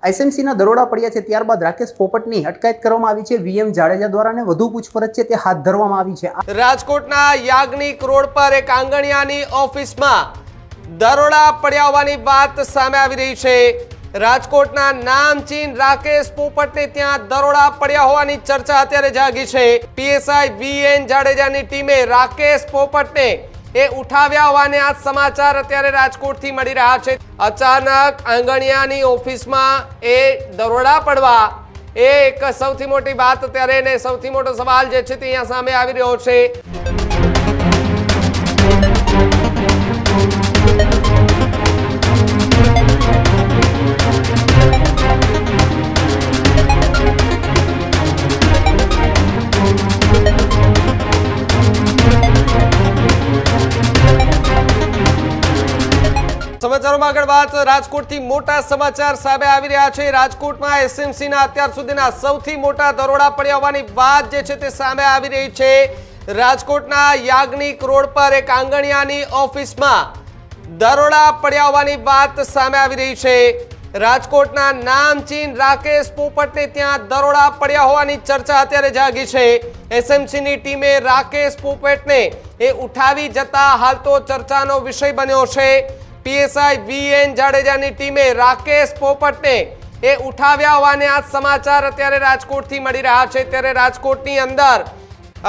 એસએમસીના દરોડા પડ્યા છે ત્યારબાદ રાકેશ પોપટની અટકાયત કરવામાં આવી છે। વીએમ જાડેજા દ્વારા ને વધુ પૂછપરછ છે તે હાથ ધરવામાં આવી છે। રાજકોટના યાજ્ઞિક રોડ પર એક આંગણિયાની ઓફિસમાં દરોડા પડ્યા હોવાની વાત સામે આવી રહી છે। રાજકોટના નામચીન રાકેશ પોપટને ત્યાં દરોડા પડ્યા હોવાની ચર્ચા અત્યારે જાગી છે। પીએસઆઈ વીએન જાડેજાની ટીમે રાકેશ પોપટને એ ઉઠાવ્યા હોવાને આ સમાચાર અત્યારે રાજકોટથી મળી રહ્યા છે। અચાનક આંગણિયાની ઓફિસમાં એ દરોડા પડવા એ એક સૌથી મોટી વાત અત્યારે ને સૌથી મોટો સવાલ જે છે તે અહીંયા સામે આવી રહ્યો છે। સમાચારોમાં આગળ વાત રાજકોટથી મોટા સમાચાર સામે આવી રહ્યા છે। રાજકોટમાં એસએમસીના અત્યાર સુધીના સૌથી મોટા દરોડા પડ્યા હોવાની વાત જે છે તે સામે આવી રહી છે। રાજકોટના યાજ્ઞિક રોડ પર એક આંગણિયાની ઓફિસમાં દરોડા પડ્યા હોવાની વાત સામે આવી રહી છે। રાજકોટના નામચીન રાકેશ પોપટને ત્યાં દરોડા પડ્યા હોવાની ચર્ચા અત્યારે જાગી છે। એસએમસીની ટીમે રાકેશ પોપટને એ ઉઠાવી જતા હાલ તો ચર્ચાનો વિષય બન્યો છે। પીએસઆઈ વીએન જાડેજાની ટીમે રાકેશ પોપટને એ ઉઠાવ્યા હોવાને આ સમાચાર અત્યારે રાજકોટથી મળી રહ્યા છે। ત્યારે રાજકોટની અંદર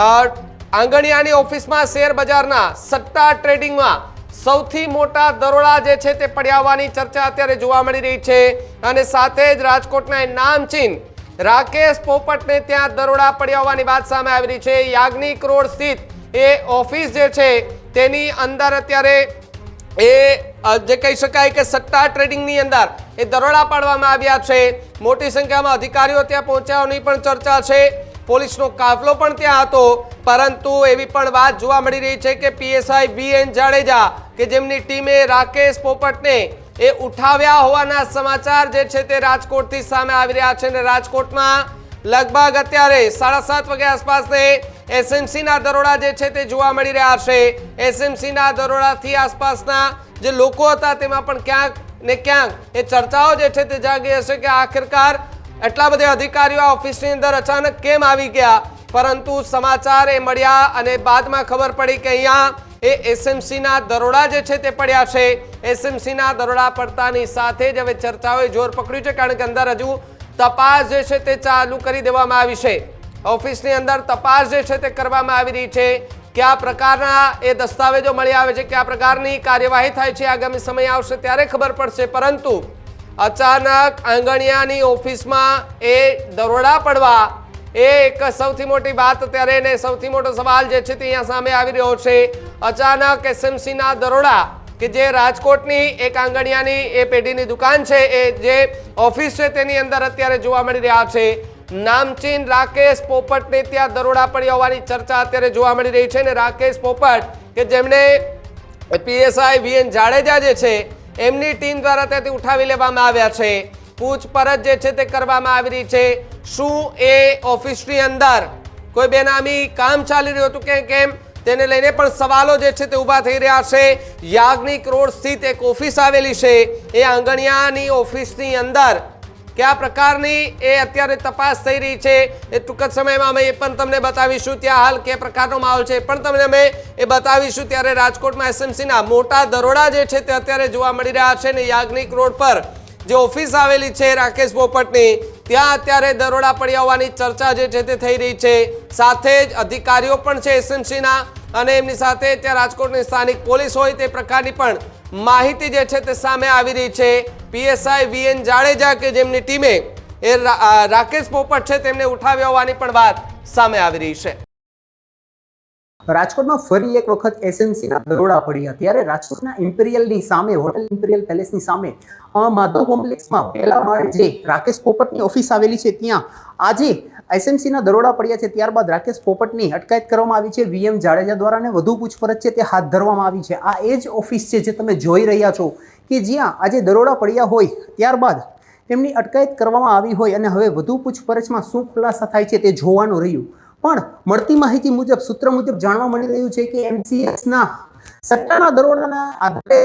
આંગણિયાની ઓફિસમાં શેર બજારના સટ્ટા ટ્રેડિંગમાં સૌથી મોટા દરોડા જે છે તે પડ્યા હોવાની ચર્ચા અત્યારે જોવા મળી રહી છે। અને સાથે જ રાજકોટના નામચીન રાકેશ પોપટને ત્યાં દરોડા પડ્યા હોવાની વાત સામે આવી રહી છે। યાજ્ઞિક રોડ સ્થિત એ ઓફિસ જે છે તેની અંદર અત્યારે જે કહી શકાય કે સટ્ટા ટ્રેડિંગની અંદર એ દરોડા પાડવામાં આવ્યા છે। મોટી સંખ્યામાં અધિકારીઓ ત્યાં પહોંચ્યા હોવાની પણ ચર્ચા છે। પોલીસનો કાફલો પણ ત્યાં હતો, પરંતુ એવી પણ વાત જોવા મળી રહી છે કે પીએસઆઈ વીએન જાડેજા કે જેમની ટીમે રાકેશ પોપટને એ ઉઠાવ્યા હોવાના સમાચાર જે છે તે રાજકોટથી સામે આવી રહ્યા છે। અને રાજકોટમાં લગભગ અત્યારે 7:30 વાગ્યા આસપાસને એસએમસીના દરોડા જે છે તે જોવા મળી રહ્યા છે। એસએમસીના દરોડાથી આસપાસના જે લોકો હતા તેમાં પણ ક્યાંક ને ક્યાંક એ ચર્ચાઓ જે છે તે જાગી હશે કે આખિરકાર એટલા બધા અધિકારીઓ આ ઓફિસની અંદર અચાનક કેમ આવી ગયા, પરંતુ સમાચાર એ મળ્યા અને બાદમાં ખબર પડી કે અહીંયા એ એસએમસીના દરોડા જે છે તે પડ્યા છે। એસએમસીના દરોડા પડતાની સાથે જ હવે ચર્ચાઓએ જોર પકડ્યું છે, કારણ કે અંદર હજુ તપાસ જે છે તે ચાલુ કરી દેવામાં આવી છે। ઓફિસની અંદર તપાસ જે છે તે કરવામાં આવી રહી છે। કયા પ્રકારના એ દસ્તાવેજો મળી આવે છે, કયા પ્રકારની કાર્યવાહી થાય છે, આગામી સમય આવશે ત્યારે ખબર પડશે। પરંતુ અચાનક આંગણિયાની ઓફિસમાં એ દરોડા પડવા એ એક સૌથી મોટી વાત અત્યારે ને સૌથી મોટો સવાલ જે છે તે અહીંયા સામે આવી રહ્યો છે। અચાનક એસએમસીના દરોડા કે જે રાજકોટની એક આંગણિયાની એ પેઢીની દુકાન છે, એ જે ઓફિસ છે તેની અંદર અત્યારે જોવા મળી રહ્યા છે। નામચીન રાકેશ પોપટને ત્યાં દરોડા પડ્યા હોવાની ચર્ચા અત્યારે જોવા મળી રહી છે। અને રાકેશ પોપટ કે જેમને પીએસઆઈ વીએન જાડેજા જે છે એમની ટીમ દ્વારા ત્યાંથી ઉઠાવી લેવામાં આવ્યા છે। પૂછપરછ જે છે તે કરવામાં આવી રહી છે। શું એ ઓફિસની અંદર કોઈ બેનામી કામ ચાલી રહ્યું હતું કે કેમ તેને લઈને પણ સવાલો જે છે તે ઊભા થઈ રહ્યા છે। યાજ્ઞિક રોડ સ્થિત એક ઓફિસ આવેલી છે, એ આંગણિયાની ઓફિસની અંદર કયા પ્રકારની એ અત્યારે તપાસ થઈ રહી છે એ ટૂંક જ સમયમાં અમે એ પણ તમને બતાવીશું। ત્યાં હાલ કયા પ્રકારનો માહોલ છે પણ તમને અમે એ બતાવીશું। ત્યારે રાજકોટમાં એસએમસીના મોટા દરોડા જે છે તે અત્યારે જોવા મળી રહ્યા છે। ને યાજ્ઞિક રોડ પર જે ઓફિસ આવેલી છે રાકેશ પોપટની, ત્યાં અત્યારે દરોડા પડ્યા હોવાની ચર્ચા જે છે તે થઈ રહી છે। સાથે જ અધિકારીઓ પણ છે એસએમસીના, અને એમની સાથે ત્યાં રાજકોટની સ્થાનિક પોલીસ હોય તે પ્રકારની પણ માહિતી જે છે તે સામે આવી રહી છે। પીએસઆઈ વીએન જાડેજા કે જેમની ટીમે એ રાકેશ પોપટ છે તેમને ઉઠાવ્યા હોવાની પણ વાત સામે આવી રહી છે। રાજકોટમાં ફરી એક વખત એસએમસીના દરોડા પડ્યા, ત્યારે રાજકોટના ઇમ્પિરિયલની સામે, હોટેલ ઇમ્પિરિયલ પેલેસની સામે માધવ કોમ્પ્લેક્સમાં પહેલા માળે જે રાકેશ પોપટની ઓફિસ આવેલી છે ત્યાં આજે એસએમસીના દરોડા પડ્યા છે। ત્યારબાદ રાકેશ પોપટની અટકાયત કરવામાં આવી છે। વીએમ જાડેજા દ્વારા ને વધુ પૂછપરછ છે તે હાથ ધરવામાં આવી છે। આ એ જ ઓફિસ છે જે તમે જોઈ રહ્યા છો કે જ્યાં આજે દરોડા પડ્યા હોય ત્યારબાદ તેમની અટકાયત કરવામાં આવી હોય, અને હવે વધુ પૂછપરછમાં શું ખુલાસા થાય છે તે જોવાનું રહ્યું। પણ મળતી માહિતી મુજબ, સૂત્ર મુજબ જાણવા મળી રહ્યું છે કે એમસીએસના સટ્ટાના દરોડાના આધારે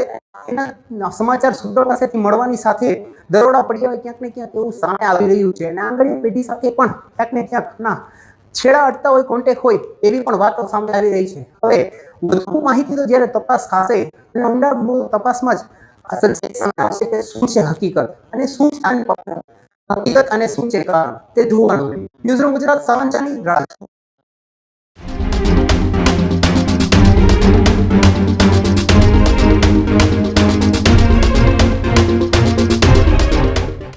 એના સમાચાર સૂત્રો પાસેથી મળવાની સાથે દરોડા પડ્યા હોય ક્યાંક ને ક્યાંક એવું સામે આવી રહ્યું છે અને આંગળી પેઢી સાથે પણ ક્યાંક ને ક્યાંક ના છેડા અડતા હોય, કોન્ટેક્ટ હોય એવી પણ વાતો સામે આવી રહી છે. હવે વધુ માહિતી તો જ્યારે તપાસ થશે અને ઊંડાણ તપાસમાં જ સામે આવશે કે શું છે હકીકત અને શું છે હકીકત અને શું છે કારણ તે જોવાનું. ન્યૂઝરૂમ ગુજરાત સમાચારની રાજકોટ.